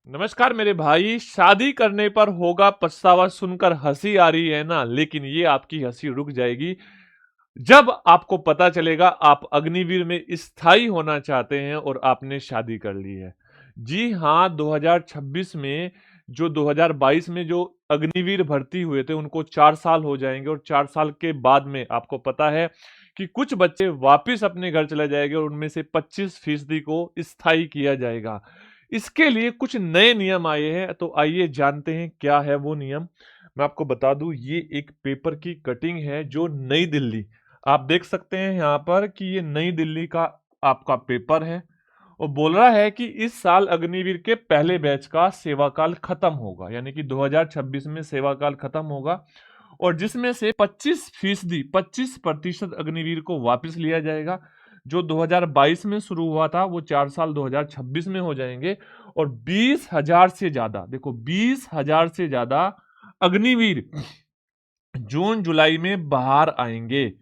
नमस्कार मेरे भाई। शादी करने पर होगा पछतावा सुनकर हंसी आ रही है ना, लेकिन ये आपकी हंसी रुक जाएगी जब आपको पता चलेगा आप अग्निवीर में स्थायी होना चाहते हैं और आपने शादी कर ली है। जी हाँ, 2026 में जो 2022 में जो अग्निवीर भर्ती हुए थे उनको 4 साल हो जाएंगे और 4 साल के बाद में आपको पता है कि कुछ बच्चे वापस अपने घर चले जाएंगे और उनमें से 25% को स्थायी किया जाएगा। इसके लिए कुछ नए नियम आए हैं, तो आइए जानते हैं क्या है वो नियम। मैं आपको बता दूं, ये एक पेपर की कटिंग है जो नई दिल्ली, आप देख सकते हैं यहाँ पर कि ये नई दिल्ली का आपका पेपर है और बोल रहा है कि इस साल अग्निवीर के पहले बैच का सेवाकाल खत्म होगा, यानी कि 2026 में सेवाकाल खत्म होगा और जिसमें से 25% अग्निवीर को वापस लिया जाएगा। जो 2022 में शुरू हुआ था वो 4 साल 2026 में हो जाएंगे और 20,000 से ज्यादा, देखो 20,000 से ज्यादा अग्निवीर जून जुलाई में बाहर आएंगे।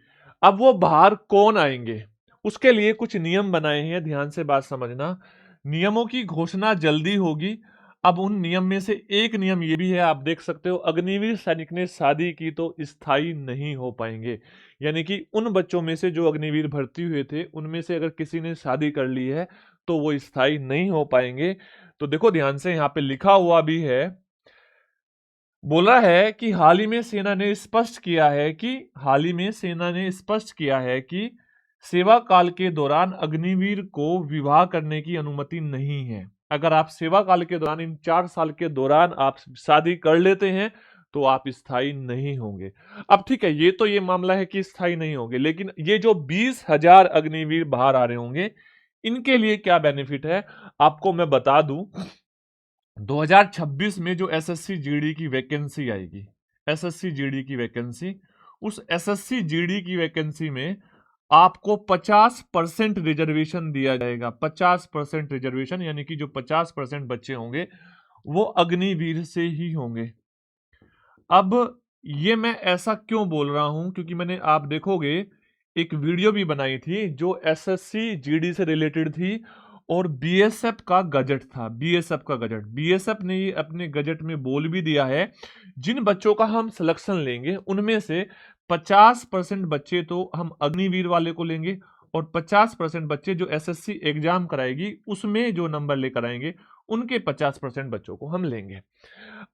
अब वो बाहर कौन आएंगे, उसके लिए कुछ नियम बनाए हैं, ध्यान से बात समझना। नियमों की घोषणा जल्दी होगी। अब उन नियम में से एक नियम ये भी है, आप देख सकते हो, अग्निवीर सैनिक ने शादी की तो स्थायी नहीं हो पाएंगे। यानी कि उन बच्चों में से जो अग्निवीर भर्ती हुए थे उनमें से अगर किसी ने शादी कर ली है तो वो स्थायी नहीं हो पाएंगे। तो देखो ध्यान से, यहाँ पे लिखा हुआ भी है, बोला है कि हाल ही में सेना ने स्पष्ट किया है कि सेवा काल के दौरान अग्निवीर को विवाह करने की अनुमति नहीं है। अगर आप सेवा काल के दौरान, इन 4 साल के दौरान आप शादी कर लेते हैं तो आप स्थायी नहीं होंगे। अब ठीक है, ये तो ये मामला है कि स्थायी नहीं होंगे, लेकिन ये जो 20,000 अग्निवीर बाहर आ रहे होंगे इनके लिए क्या बेनिफिट है आपको मैं बता दूं। 2026 में जो एसएससी जीडी की वैकेंसी आएगी, एसएससी जीडी की वैकेंसी, उस एसएससी जीडी की वैकेंसी में आपको 50% रिजर्वेशन दिया जाएगा। 50% रिजर्वेशन, यानी कि जो 50% बच्चे होंगे वो अग्निवीर से ही होंगे। अब ये मैं ऐसा क्यों बोल रहा हूं, क्योंकि मैंने, आप देखोगे, एक वीडियो भी बनाई थी जो एसएससी जीडी से रिलेटेड थी और बीएसएफ का गजट था। बीएसएफ ने ये अपने गजट में बोल भी दिया है, जिन बच्चों का हम सिलेक्शन लेंगे उनमें से 50% बच्चे तो हम अग्निवीर वाले को लेंगे और 50% बच्चे जो एसएससी एग्जाम कराएगी उसमें जो नंबर लेकर आएंगे उनके 50% बच्चों को हम लेंगे।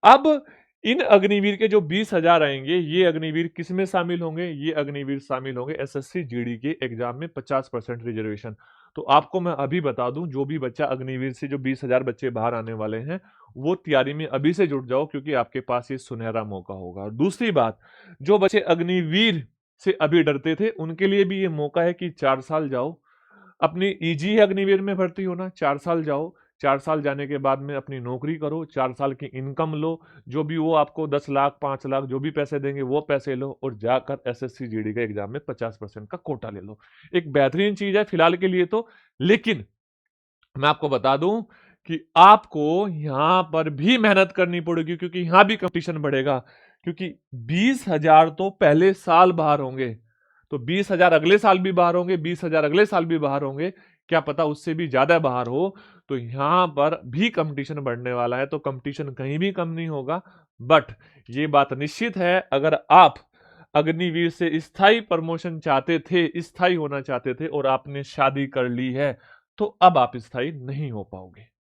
अब इन अग्निवीर के जो 20,000 आएंगे, ये अग्निवीर किस में शामिल होंगे, ये अग्निवीर शामिल होंगे एसएससी जीडी के एग्जाम में 50% रिजर्वेशन। तो आपको मैं अभी बता दूं, जो भी बच्चा अग्निवीर से, जो 20,000 बच्चे बाहर आने वाले हैं, वो तैयारी में अभी से जुट जाओ, क्योंकि आपके पास ये सुनहरा मौका होगा। और दूसरी बात, जो बच्चे अग्निवीर से अभी डरते थे उनके लिए भी ये मौका है कि 4 साल जाओ, अपनी इजी अग्निवीर में भर्ती होना, 4 साल जाओ, 4 साल जाने के बाद में अपनी नौकरी करो, 4 साल की इनकम लो, जो भी वो आपको 10 लाख 5 लाख जो भी पैसे देंगे वो पैसे लो और जाकर एसएससी जीडी का एग्जाम में 50% का कोटा ले लो। एक बेहतरीन चीज है फिलहाल के लिए तो, लेकिन मैं आपको बता दूं कि आपको यहां पर भी मेहनत करनी पड़ेगी, क्योंकि यहां भी कंपटीशन बढ़ेगा, क्योंकि 20,000 तो पहले साल बाहर होंगे, तो 20,000 अगले साल भी बाहर होंगे, 20,000 अगले साल भी बाहर होंगे, क्या पता उससे भी ज्यादा बाहर हो। तो यहां पर भी कंपटीशन बढ़ने वाला है, तो कंपटीशन कहीं भी कम नहीं होगा। बट ये बात निश्चित है, अगर आप अग्निवीर से स्थायी प्रमोशन चाहते थे, स्थायी होना चाहते थे और आपने शादी कर ली है, तो अब आप स्थायी नहीं हो पाओगे।